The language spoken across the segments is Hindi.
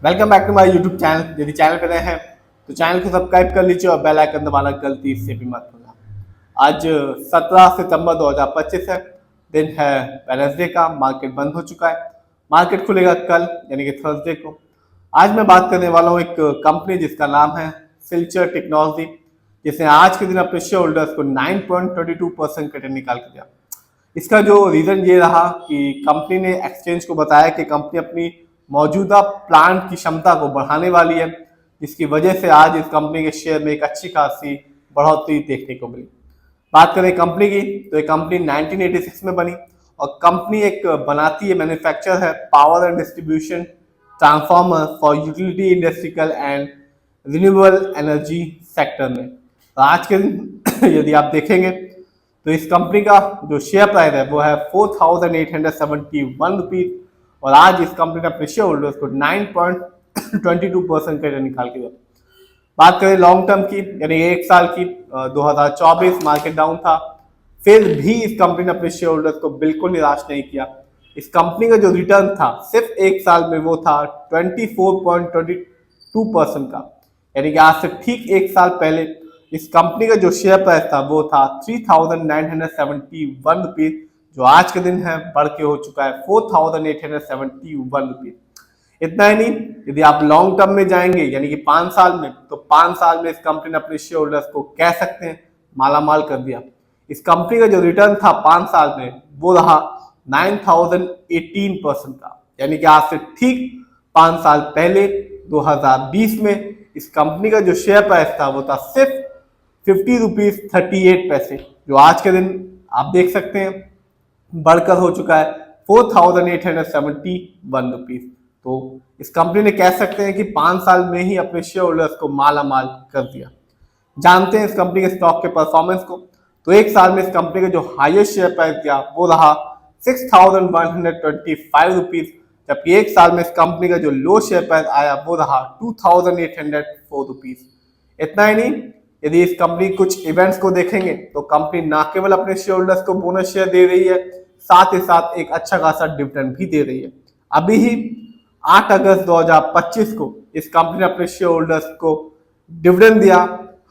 Welcome back to my YouTube channel. यदि चैनल पर नए हैं तो चैनल को सब्सक्राइब कर लीजिए और बेल आइकन दबाना गलती से भी मत भूलना। आज 17 सितंबर 2025 है, दिन है वेडनेसडे का। मार्केट बंद हो चुका है, मार्केट खुलेगा कल यानी कि थर्सडे को। आज मैं बात करने वाला हूँ एक कंपनी जिसका नाम है सिल्चर टेक्नोलॉजी, जिसने आज के दिन अपने शेयर होल्डर्स को 9.22% का रिटर्न निकाल के दिया। इसका जो रीजन ये रहा कि कंपनी ने एक्सचेंज को बताया कि कंपनी अपनी मौजूदा प्लांट की क्षमता को बढ़ाने वाली है, जिसकी वजह से आज इस कंपनी के शेयर में एक अच्छी खासी बढ़ोतरी देखने को मिली। बात करें कंपनी की तो ये कंपनी 1986 में बनी और कंपनी एक बनाती है, मैन्युफैक्चर है power and distribution transformer for utility industrial and renewable energy sector में। तो आज के दिन यदि आप देखेंगे तो इस कंपनी का जो शेयर प्राइस है वो है 4,871 रुपीज और आज इस कंपनी ने अपने शेयर होल्डर्स को 9.22% का रिटर्न निकाल के दिया। बात करें लॉन्ग टर्म की यानी एक साल की, 2024 मार्केट डाउन था, फिर भी इस कंपनी ने अपने शेयर होल्डर्स को बिल्कुल निराश नहीं किया। इस कंपनी का जो रिटर्न था सिर्फ एक साल में वो था 24.22% का, यानी कि आज से ठीक एक साल पहले इस कंपनी का जो शेयर प्राइस था वो था 3,971 रुपीज, जो आज के दिन है बढ़ के हो चुका है 4,871 रुपीज। इतना ही नहीं, यदि आप लॉन्ग टर्म में जाएंगे यानी कि 5 साल में, तो 5 साल में इस कंपनी ने अपने शेयर होल्डर्स को कह सकते हैं मालामाल कर दिया। इस कंपनी का जो रिटर्न था 5 साल में वो रहा 9,018% का, यानी कि आज से ठीक 5 साल पहले 2020 में इस कंपनी का जो शेयर प्राइस था वो था सिर्फ 50 रुपीज 38 पैसे, जो आज के दिन आप देख सकते हैं बढ़कर हो चुका है 4,871 रुपीज। तो इस कंपनी ने कह सकते हैं कि 5 साल में ही अपने शेयर होल्डर्स को माला माल कर दिया। जानते हैं इस कंपनी के स्टॉक के परफॉर्मेंस को। तो एक साल में इस कंपनी का जो हाईएस्ट शेयर प्राइस गया वो रहा 6,125 रुपीज, जबकि एक साल में इस कंपनी का जो लो शेयर प्राइस आया वो रहा 2,804 रुपीज। इतना ही नहीं, यदि इस कंपनी कुछ इवेंट्स को देखेंगे तो कंपनी न केवल अपने शेयर होल्डर्स को बोनस शेयर दे रही है, साथ ही साथ एक अच्छा खासा डिविडेंड भी दे रही है। अभी ही 8 अगस्त 2025 को इस कंपनी ने अपने शेयर होल्डर्स को डिविडेंड दिया,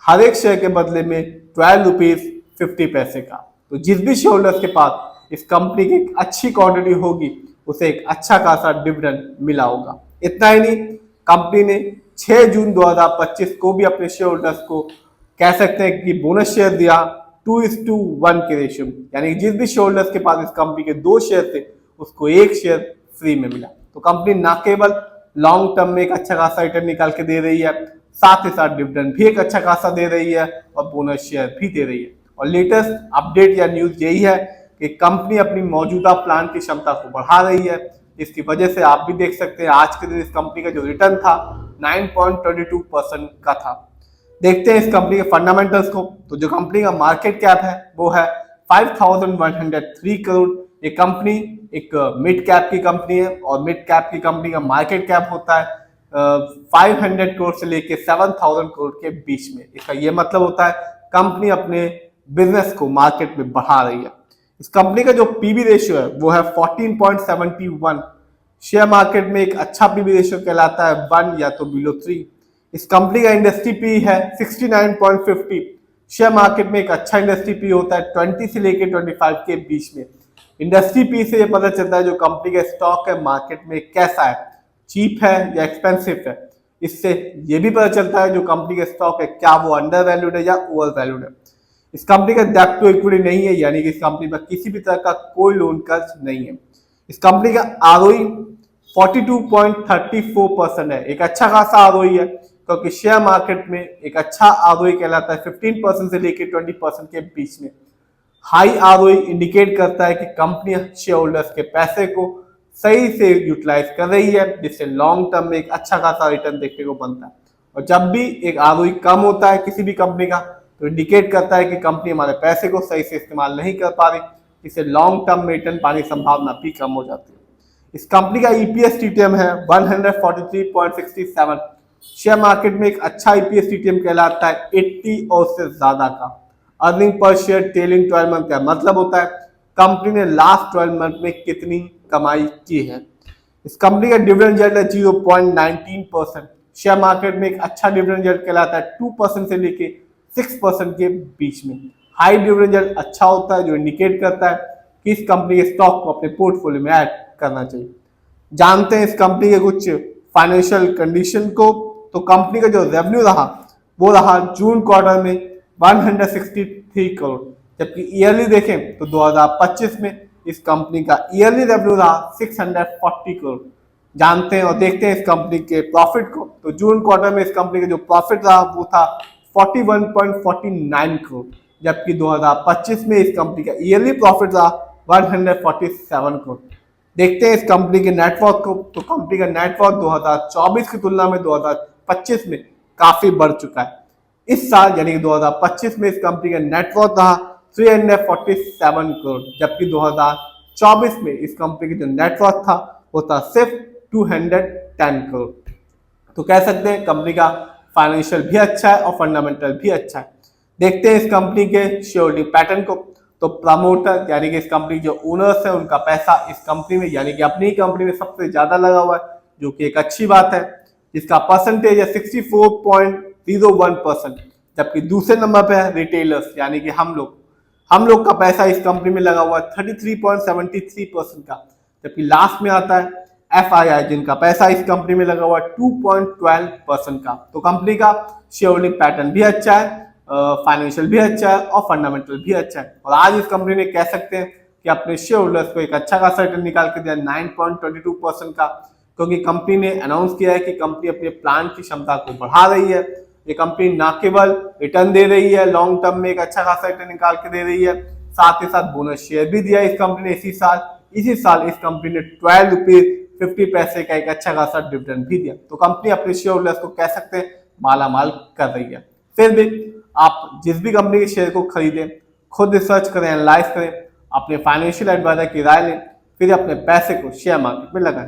हर एक शेयर के बदले में 12 रुपीज 50 पैसे का। तो जिस भी शेयर होल्डर्स के पास इस कंपनी की एक अच्छी क्वांटिटी होगी उसे एक अच्छा खासा डिविडेंड मिला होगा। इतना ही नहीं, कंपनी ने 6 जून 2025 को भी अपने शेयर होल्डर्स को कह सकते हैं कि बोनस शेयर दिया 2:1 के रेशियो में, यानी जिस भी शेयर होल्डर्स के पास इस कंपनी के 2 शेयर थे उसको 1 शेयर फ्री में मिला। तो कंपनी न केवल लॉन्ग टर्म में एक अच्छा खासा रिटर्न निकाल के दे रही है, साथ ही साथ डिविडेंड भी एक अच्छा खासा दे रही है और बोनस शेयर भी दे रही है। और लेटेस्ट अपडेट या न्यूज यही है कि कंपनी अपनी मौजूदा प्लांट की क्षमता को बढ़ा रही है, जिसकी वजह से आप भी देख सकते हैं आज के दिन इस कंपनी का जो रिटर्न था 9.22% का था। देखते हैं इस कंपनी के फंडामेंटल्स को। तो जो कंपनी का मार्केट कैप है वो है 5,103 करोड़। ये कंपनी एक मिड कैप की कंपनी है और मिड कैप की कंपनी का मार्केट कैप होता है 500 करोड़ से लेके 7,000 करोड़ के बीच में। इसका ये मतलब होता है कंपनी अपने बिजनेस को मार्केट में बढ़ा रही है। इस कंपनी का जो पीबी रेशियो है वो है 14.71। शेयर मार्केट में एक अच्छा पीबी रेशियो कहलाता है 1 या तो बिलो 3। इस कंपनी का इंडस्ट्री पी है 69.50। शेयर मार्केट में एक अच्छा इंडस्ट्री पी होता है 20 से लेके 25 के बीच में। इंडस्ट्री पी से ये पता चलता है जो कंपनी का स्टॉक है मार्केट में कैसा है, चीप है या एक्सपेंसिव है। इससे ये भी पता चलता है जो कंपनी का स्टॉक है क्या वो अंडर वैल्यूड है या ओवर वैल्यूड है। इस कंपनी का डेब्ट टू इक्विटी नहीं है, यानी कि इस कंपनी पर किसी भी तरह का कोई लोन कर्ज नहीं है। इस कंपनी का आरओई 42.34% है, एक अच्छा खासा आरओई है, क्योंकि शेयर मार्केट में एक अच्छा आरओई कहलाता है 15% से लेकर 20% के बीच में। हाई आरओई इंडिकेट करता है कि कंपनी शेयर होल्डर्स के पैसे को सही से यूटिलाइज कर रही है, जिससे लॉन्ग टर्म में एक अच्छा खासा रिटर्न देखने को बनता है। और जब भी एक आरओई कम होता है किसी भी कंपनी का तो इंडिकेट करता है कि कंपनी हमारे पैसे को सही से इस्तेमाल नहीं कर पा रही, जिससे लॉन्ग टर्म में रिटर्न पाने की संभावना भी कम हो जाती है। इस कंपनी का ईपीएस टीटीएम है 143.67। शेयर मार्केट में एक अच्छा ईपीएस टीटीएम कहलाता है 80 और उससे ज्यादा का। Earning per share trailing 12 month का मतलब होता है कंपनी ने लास्ट 12 मंथ में कितनी कमाई की है। इस कंपनी का डिविडेंड यील्ड है 0.19%। शेयर मार्केट में एक अच्छा डिविडेंड यील्ड कहलाता है 2% से लेके 6% के बीच में। हाई डिविडेंड यील्ड अच्छा होता है, जो इंडिकेट करता है कि इस कंपनी के स्टॉक को अपने पोर्टफोलियो में ऐड करना चाहिए। जानते हैं इस कंपनी के कुछ फाइनेंशियल कंडीशन को। तो कंपनी का जो रेवेन्यू रहा वो रहा जून क्वार्टर में 163 करोड़, जबकि ईयरली देखें तो 2025 में इस कंपनी का ईयरली रेवेन्यू रहा 640 करोड़। जानते हैं और देखते हैं इस कंपनी के प्रॉफिट को। तो जून क्वार्टर में इस कंपनी का जो प्रॉफिट रहा वो था 41.49 करोड़, जबकि 2025 में इस कंपनी का ईयरली प्रॉफिट रहा 147 करोड़। देखते हैं इस कंपनी के नेटवर्क को। तो कंपनी का नेटवर्क 2024 की तुलना में 2025 में काफी बढ़ चुका है। इस साल यानी कि 2025 में इस कंपनी का नेटवर्क रहा 347 करोड़, जबकि 2024 में इस कंपनी का जो नेटवर्क था वो था सिर्फ 210 करोड़। तो कह सकते हैं कंपनी का फाइनेंशियल भी अच्छा है और फंडामेंटल भी अच्छा है। देखते हैं इस कंपनी के शेयर होल्डिंग पैटर्न को। तो प्रमोटर यानी कि इस कंपनी जो ओनर्स है उनका पैसा इस कंपनी में यानी कि अपनी कंपनी में सबसे ज्यादा लगा हुआ है, जो कि एक अच्छी बात है। जिसका परसेंटेज है 64.01%, जबकि दूसरे नंबर पे है रिटेलर्स यानी कि हम लोग का पैसा इस कंपनी में लगा हुआ है 33.73% का, जबकि लास्ट में आता है FII जिनका पैसा इस कंपनी में लगा हुआ है 2.12% का। तो कंपनी का शेयर होल्डिंग पैटर्न भी अच्छा है, फाइनेंशियल भी अच्छा है और फंडामेंटल भी अच्छा है। और आज इस कंपनी ने कह सकते हैं कि अपने शेयर होल्डर्स को एक अच्छा खासा रिटर्न निकाल के दिया 9.22% का, क्योंकि कंपनी ने अनाउंस किया है कि कंपनी अपने प्लांट की क्षमता को बढ़ा रही है। ये कंपनी ना केवल रिटर्न दे रही है, लॉन्ग टर्म में एक अच्छा खासा रिटर्न निकाल के दे रही है, साथ ही साथ बोनस शेयर भी दिया इस कंपनी ने इसी साल इस कंपनी ने 12 रुपीज 50 पैसे का एक अच्छा खासा डिविडेंड भी दिया। तो कंपनी अपने शेयर होल्डर्स को कह सकते हैं माला माल कर रही है। फिर भी आप जिस भी कंपनी के शेयर को खरीदें, खुद रिसर्च करें, एनालाइज करें, अपने फाइनेंशियल एडवाइजर की राय लें, फिर अपने पैसे को शेयर मार्केट में लगाएं।